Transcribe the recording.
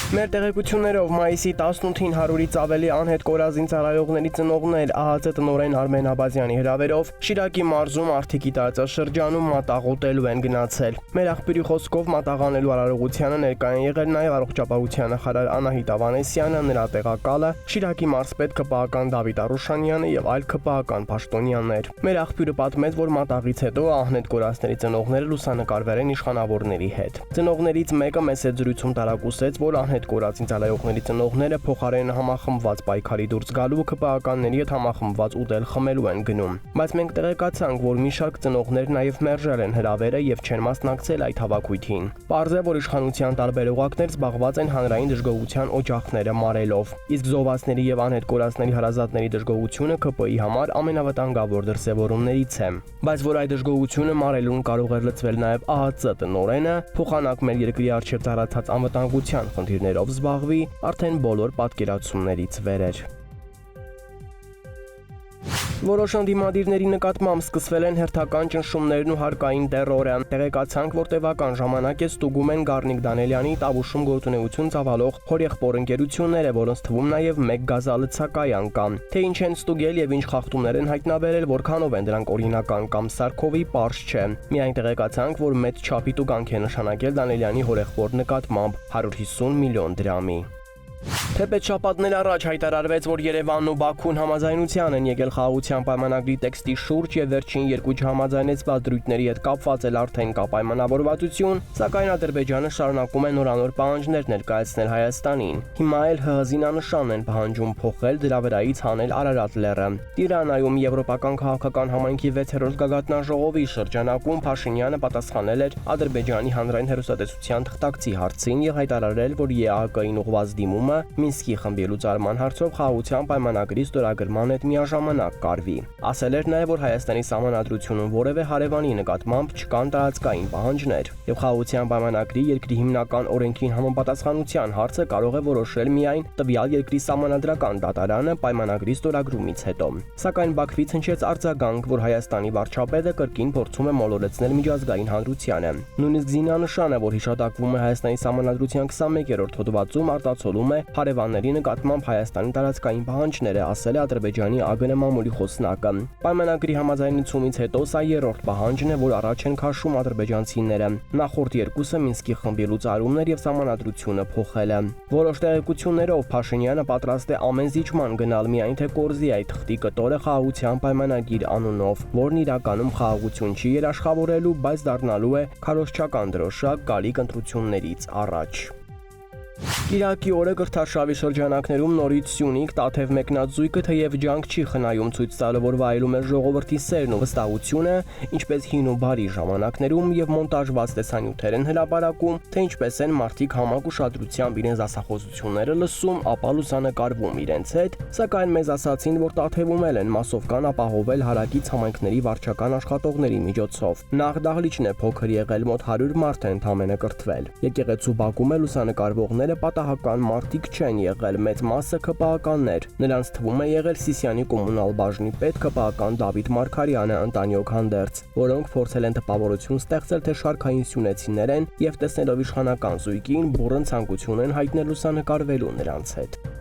Մեր տեղեկություններով մայիսի 18-ին 100-ից ավելի անհետ կորազին ծառայողների ծնողներ ԱՀԾ տնօրեն Արմեն Աբազյանի հրավերով Շիրակի մարզում Արթիկի տարածաշրջանում մատաղոտելու են գնացել։ Մեր աղբյուրի խոսքով մատաղանելու արարողությանը ներկայ են եղել նաև առողջապահության նախարար Անահիտ Ավանեսյանը, նրա տեղակալը, Շիրակի մարզպետ ԿՊԱ-ական Դավիթ Արուշանյանը եւ այլ ԿՊԱ-ական պաշտոնյաներ։ Մեր աղբյուրը պատմեց, որ մատաղից հետո անհետ կորածների ծնողները լուսանկարվել են իշխանավորների հետ։ Ծնողներից մեկը մեծ զրույցում տարակուսեց, որ անհետ կորածին ծառայողների ծնողները փոխարեն համախմբված պայքարի դուրս գալու ԿՊԱ-ականների հետ համախմբված ուտել խմելու են գնում։ Բայց մենք տեղեկացանք, որ մի շարք ծնողներ նաև մերժել են հրավերը եւ չեն մասնակցել այդ հավաքույթին։ Պարզ է, որ իշխանության տարբեր օղակներ զբաղված են հանրային դժգոհության օջախները մարելով։ Իսկ զոհվածների եւ անհետ կորածների հարազատների դժգոհությունը ԿՊ-ի համար ամենավտանգավոր դրսևորումներից է։ Բայց որ այդ դժգոհությունը մարելուն կարող էր լցվել նաև ԱՀԾ տնօրենը, փոխանակ մեր երկրի արչեւ ծառացած անվտանգության խնդիրներով զբաղվի, արդեն բոլոր պատկերացումներից վեր էր։ Որոշ ընդդիմադիրների նկատմամբ սկսվել են հերթական ճնշումներն ու հարկային տեռորը։ Տեղեկացանք, որ տևական ժամանակ է ստուգում են Գառնիկ Դանելյանի Տավուշում գործունեություն ծավալող հորեղբոր ընկերությունները, որոնց թվում նաև մեկ գազալցակայան կա։ Թե ինչ են ստուգել եւ ինչ խախտումներ են հայտնաբերել, որքանով են դրանք օրինական կամ Սարքովի, պարզ չէ։ Միայն տեղեկացանք, որ մեծ չափի տուգանք է նշանակել Դանելյանի հորեղբոր նկատմամբ 150 միլիոն դրամի։ Թեպետ շաբաթներ առաջ հայտարարվեց, որ Երևանն ու Բաքուն համաձայնության են եկել խաղաղության պայմանագրի տեքստի շուրջ եւ վերջին երկու չհամաձայնեցված դրույթների հետ կապված էլ արդեն կա պայմանավորվածություն, սակայն Ադրբեջանը շարունակում է նորանոր պահանջներ ներկայացնել Հայաստանին։ Հիմա էլ հզինանշան են պահանջում փոխել դրա վրայից հանել Արարատ լեռը։ Տիրանայում Եվրոպական քաղաքական համայնքի 6-րդ գագաթնաժողովի շրջանակում Փաշինյանը պատասխանել էր Ադրբեջանի հանրային հեռուստատեսության թղթակցի հարցին եւ հայտարարել, որ ԵԱՀԿ-ին ուղղված դիմումը Մինսկի խմբի լուծարման հարցով խաղաղության պայմանագրի ստորագրման հետ միաժամանակ կարվի։ Ասել էր նաև, որ Հայաստանի սահմանադրությունում որևէ հարևանի նկատմամբ չկան տարածքային պահանջներ, եւ խաղաղության պայմանագրի երկրի հիմնական օրենքին համապատասխանության հարցը կարող է որոշել միայն տվյալ երկրի սահմանադրական դատարանը պայմանագրի ստորագրումից հետո։ Սակայն Բաքվից հնչեց արձագանք, որ Հայաստանի վարչապետը կրկին փորձում է մոլորեցնել միջազգային հանրությանը։ Նույնիսկ զինանշանը, որ հիշատակվում է Հայաստանի սահմանադրության 21-րդ հոդվածում, արտացոլում է հարևանների նկատմամբ Հայաստանի տարածքային պահանջները, ասել է Ադրբեջանի ԱԳՆ մամուլի խոսնակը։ Պայմանագրի համաձայնությունից հետո սա երրորդ պահանջն է, որ առաջ են քաշում ադրբեջանցիները։ Նախորդ երկուսը Մինսկի խմբի լուծարումներ եւ սահմանադրությունը փոխելը։ Որոշ տեղեկություններով Փաշինյանը պատրաստ է ամեն զիջման գնալ, միայն թե կորզի այդ թղթի կտորը խաղաղության պայմանագիր անունով, որն իրականում խաղաղություն չի երաշխավորելու, բայց դառնալու է քարոզչական դրոշակ գալիք ընտրություններից առաջ։ Կիրակի օրը կրթարշավի շրջանակներում նորից Սյունիք Տաթև մեկնածույգը թեև ջանք չի խնայում, ցույց տալը, որ վայելում է ժողովրդի սերն ու վստահությունը, ինչպես հին ու բարի ժամանակներում եւ մոնտաժված տեսանյութեր են հրապարակում, թե ինչպես են մարդիկ համակ ուշադրությամբ իրենց ասախոսությունները լսում, ապա լուսանկարվում իրենց հետ, սակայն մեզ ասացին, որ Տաթևում են մասով կան ապահովել հարակից համայնքների վարչական աշխատողների միջոցով։ Նախ դահլիճն է փոքր եղել, մոտ 100 մարդ է ընդամենը կրթվել։ Եկեղեցու բակում է լուսանկարվողները պատահական մարդիկ չեն եղել, մեծ մասը ԿՊԱ-ականներ։ Նրանց թվում է եղել Սիսիանի կոմունալ բաժնի պետ ԿՊԱ-ական Դավիթ Մարգարյանը, Անտանիո Քանդերց, որոնք փորձել են տպավորություն ստեղծել, թե շարքային սյունեցիներ են եւ տեսնելով իշխանական զույգին բուռն ցանկություն են հայտնել լուսանկարվելու նրանց հետ։